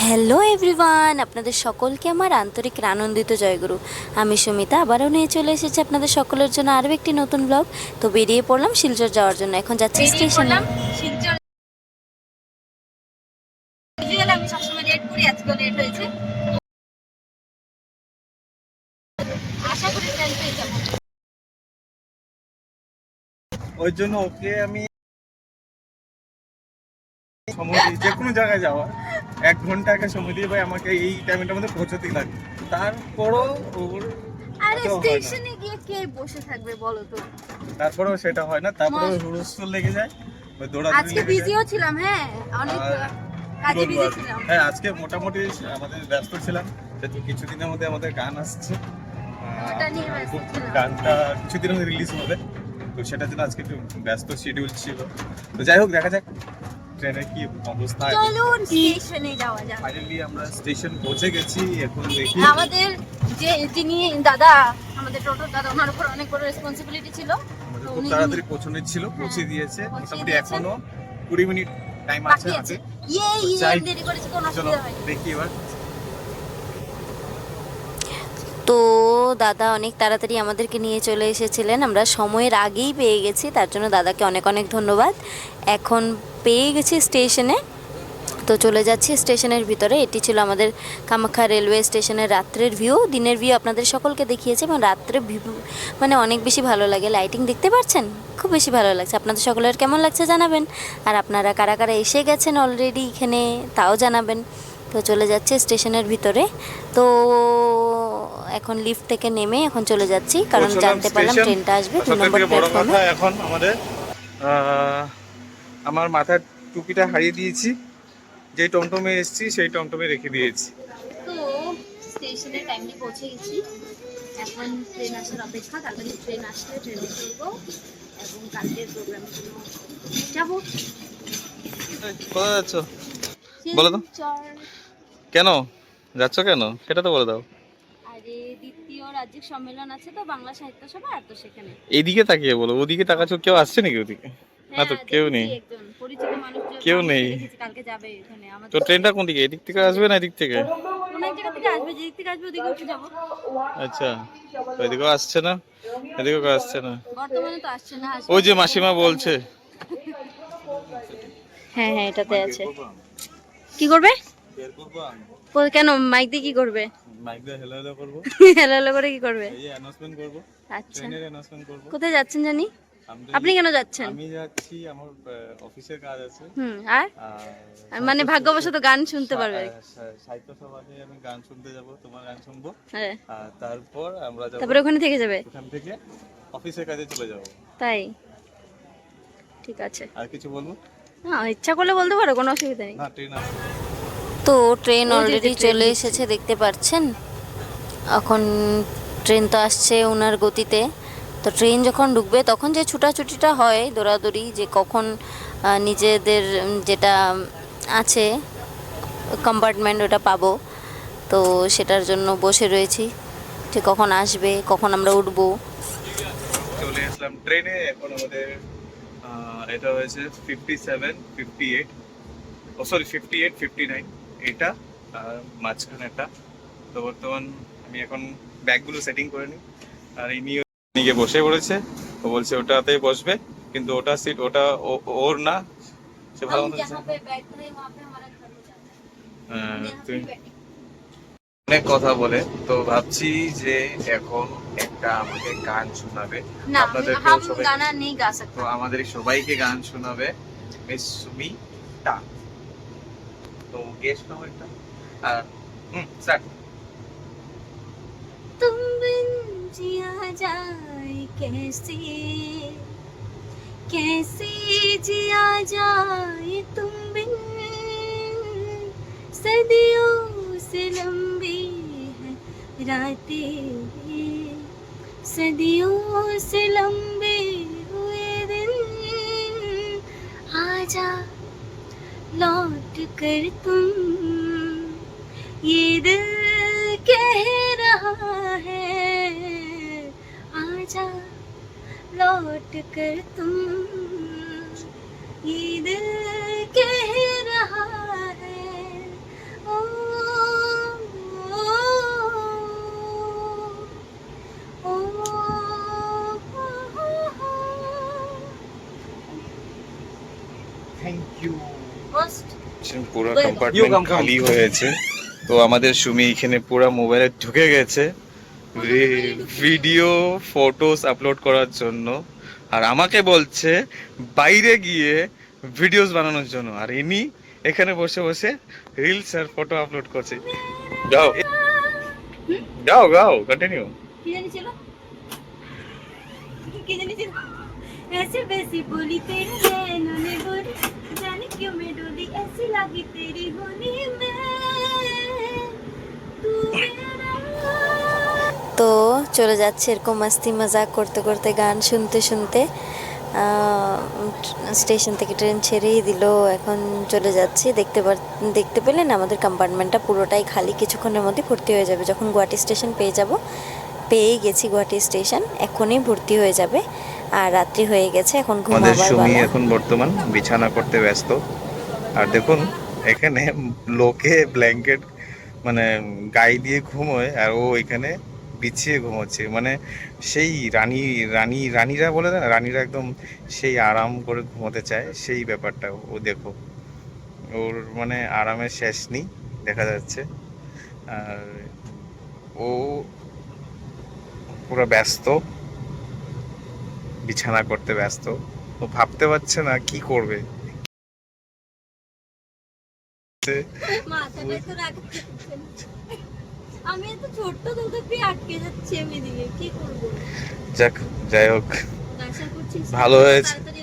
Hello everyone, আপনাদের সকলকে আমার আন্তরিক আনন্দিত জয়গুরু। আমি সুমিতা আবারও নিয়ে চলে এসেছি আপনাদের সকলের জন্য আরও একটি নতুন ব্লগ। তো বেরিয়ে পড়লাম শিলচর যাওয়ার জন্য, এখন যাচ্ছি স্টেশনে। আমি সবসময় লেট করি, আজকেও লেট হয়েছে। আশা করি ট্রেন পেয়ে যাবো। ওই জন্য ওকে আমি সময় দিই, যে কোনো জায়গায় যাওয়া 1 ঘন্টা আগে সময় দিয়ে ভাই আমাকে এই টাইমটার মধ্যে পৌঁছতেই লাগে। তারপরও ওর আরে স্টেশনে গিয়ে কে বসে থাকবে বলো তো? তারপরেও সেটা হয় না, তারপরে হুড়স্থুল লেগে যায়, ওই দৌড়াদৌড়ি আজকে লেগে বিজিও যায়। ছিলাম, হ্যাঁ অনেক কাজে বলবো বিজি আর ছিলাম। হ্যাঁ, আজকে মোটামুটি আমাদের ব্যস্ত ছিলাম, যেহেতু কিছুদিনের মধ্যে আমাদের গান আসছে। ওটা নিয়ে ব্যস্ত ছিলাম। গানটা কিছুদিনের মধ্যে রিলিজ হবে, তো সেটার জন্য আজকে একটু ব্যস্ত শিডিউল ছিল। তো যাই হোক, দেখা যাক ট্রেনের কি অবস্থা। চলুন স্টেশনে যাওয়া যাক। ফাইনালি আমরা স্টেশন পৌঁছে গেছি, এখন দেখি আমাদের যিনি দাদা, আমাদের টোটো দাদা, ওনার উপর অনেক বড় রেসপন্সিবিলিটি ছিল। আমাদের তো খুব উনি তাড়াতাড়ি পৌঁছানোর ছিল, পৌঁছে দিয়েছে। মোটামুটি এখনো 20 মিনিট টাইম আছে বাকি হাতে। আছে। তো যাই, দেরি করেছে, কোনো চলো অসুবিধা হয়নি। দেখি এবার। তো দাদা অনেক তাড়াতাড়ি আমাদেরকে নিয়ে চলে এসেছিলেন, আমরা সময়ের আগেই পেয়ে গেছি, তার জন্য দাদাকে অনেক অনেক ধন্যবাদ। এখন পেয়ে গেছি স্টেশনে, তো চলে যাচ্ছি স্টেশনের ভিতরে। এটি ছিল আমাদের কামাখ্যা রেলওয়ে স্টেশনের রাত্রের ভিউ। দিনের ভিউ আপনাদের সকলকে দেখিয়েছে, এবং রাত্রে ভিউ মানে অনেক বেশি ভালো লাগে। লাইটিং দেখতে পাচ্ছেন, খুব বেশি ভালো লাগছে। আপনাদের সকলের কেমন লাগছে জানাবেন, আর আপনারা কারা কারা এসে গেছেন অলরেডি এখানে তাও জানাবেন। তো চলে যাচ্ছে স্টেশনের ভিতরে। তো এখন লিফট থেকে নেমে এখন চলে যাচ্ছি, কারণ জানতে পারলাম ট্রেনটা আসবে 2 নম্বর প্ল্যাটফর্মে। এখন আমাদের আমার মাথার টুপিটা হারিয়ে দিয়েছি, যে টমটমে এসেছি সেই টমটমে রেখে দিয়েছি। তো স্টেশনে টাইমলি পৌঁছে গেছি। এখন ট্রেন আসার অপেক্ষা, তাড়াতাড়ি ট্রেন আসলে ট্রেনে চড়বো এবং কালকের প্রোগ্রামের জন্য যাবো। কোথায় যাচ্ছ বলো তো? কেন যাচ্ছ, কেন সেটা তো বলে দাও। আরে দ্বিতীয় রাজ্যিক সম্মেলন আছে তো বাংলা সাহিত্য সভা, তো সেখানে। এইদিকে তাকিয়ে বলো, ওদিকে তাকাচ্ছ, কেউ আসছে নাকি ওদিকে? না তো, কেউ নেই, একজন পরিচিত মানুষ, কেউ নেই। দেখেছি কালকে যাবে এখানে আমাদের। তো ট্রেনটা কোন দিকে, এদিক থেকে আসবে না এদিক থেকে? কোন এক জায়গা থেকে আসবে, যেদিক থেকে আসবে ওদিকে উঠে যাবো। আচ্ছা, তো এদিকেও আসছে না, এদিকেও আসছে না। বর্তমানে তো আসছে না। ওই যে মাসিমা বলছে। হ্যাঁ হ্যাঁ, এটাতে আছে। কি করবে? কেন মাইক দিয়ে কি করবে? মাইক দিয়ে হেলো হেলো করব। হেলো হেলো করে কি করবে? এই অ্যানাউন্সমেন্ট করব, আচ্ছা, ট্রেনের অ্যানাউন্সমেন্ট করব। কোথায় যাচ্ছেন জানি? আপনি কেন যাচ্ছেন? আমি যাচ্ছি, আমার অফিসের কাজ আছে। আর মানে ভাগ্যবশত গান শুনতে পারবে। সাহিত্য সভাতে আমি গান শুনতে যাব, তোমার গান শুনবো। হ্যাঁ, আর তারপর আমরা যাব, তারপরে ওখানে থেকে যাবে। ওখান থেকে অফিসের কাজে চলে যাব। তাই, ঠিক আছে। আর কিছু বলবো? হ্যাঁ, ইচ্ছা করলে বলতে পারো, কোনো অসুবিধা নেই। না, ট্রেন আছে। তো ট্রেন অলরেডি চলে এসেছে, দেখতে পাচ্ছেন। এখন ট্রেন তো আসছে ওনার গতিতে। তো ট্রেন যখন ঢুকবে তখন যে ছুটাছুটিটা হয়, দৌড়াদৌড়ি, যে কখন নিজেদের যেটা আছে কম্পার্টমেন্ট ওটা পাবো, তো সেটার জন্য বসে রয়েছি, যে কখন আসবে, কখন আমরা উঠবো। চলে আসলাম ট্রেনে। এখন আমাদের এটা হয়েছে 57, 58, ও সরি 58, 59 এটা, আর মাঝখানে একটা। তো বর্তমান আমি এখন ব্যাগগুলো সেটিং করে নিই, আর এই নিয়ে বসে পড়েছে। ও বলছে ওটাতেই বসবে, কিন্তু ওটা সিট ওটা ওর না, সে ভালো মতো তুমি অনেক কথা বলে। তো ভাবছি যে এখন একটা আমাকে গান শোনাবে, আপনাদের গানা নেই গা সকতে। তো আমাদের সবাইকে গান শোনাবে মিস সুমিতা। তো গেস্ট নাও একটা, আর স্টার্ট। तुम बिन जिया जाए कैसे, कैसे जिया जाए तुम बिन, सदियों से लंबी है रातें, सदियों से लंबे हुए दिन, आजा लौट कर तुम, ये दिल कह रहा है, आजा लौट कर तुम, ये दिल कह रहा है, ओ পাচ্ছেন পুরো কম্পার্টমেন্ট খালি হয়েছে। তো আমাদের সুমি এখানে পুরো মোবাইলে ঢুকে গেছে ভিডিও ফটোস আপলোড করার জন্য, আর আমাকে বলছে বাইরে গিয়ে ভিডিওস বানানোর জন্য, আর ইনি এখানে বসে বসে রিলস আর ফটো আপলোড করছে। যাও যাও গাও, কন্টিনিউ। কি জানি ছিল, কি জানি ছিল, ऐसे वैसी बोली तेरी नैनों ने बोली, जाने क्यों मैं डोली ऐसी लगी तेरी बोली में तू मेरा। তো চলে যাচ্ছে এরকম মাস্তি মজাক করতে করতে, গান শুনতে শুনতে। স্টেশন থেকে ট্রেন ছেড়েই দিল, এখন চলে যাচ্ছি। দেখতে পেলেন আমাদের কম্পার্টমেন্টটা পুরোটাই খালি, কিছুক্ষণের মধ্যে ভর্তি হয়ে যাবে। যখন গুয়াহাটি স্টেশন পেয়েই গেছি গুয়াহাটি স্টেশন, এখনই ভর্তি হয়ে যাবে। আর রাত্রি হয়ে গেছে, এখন আমাদের ঘুমাবার সুমি পালা। এখন বর্তমান বিছানা করতে ব্যস্ত। আর দেখুন এখানে লোকে ব্ল্যাঙ্কেট মানে গায়ে দিয়ে ঘুমোয়, আর ও এখানে বিছিয়ে ঘুমোচ্ছে। মানে সেই রানীরা বলে না, রানীরা একদম সেই আরাম করে ঘুমোতে চায়, সেই ব্যাপারটা ও দেখো। ওর মানে আরামের শেষ নেই দেখা যাচ্ছে। আর ও পুরো ব্যস্ত, বিছানা করতে ব্যস্ত। ও ভাবতে পারছে না কি করবে। মাথাটা তো রাখতে আমি এত ছোট্ট দুধে আটকে যাচ্ছি আমি দিকে কি করবো। যাক, যাই হোক, আশা করছি ভালো হয়েছে। তাড়াতাড়ি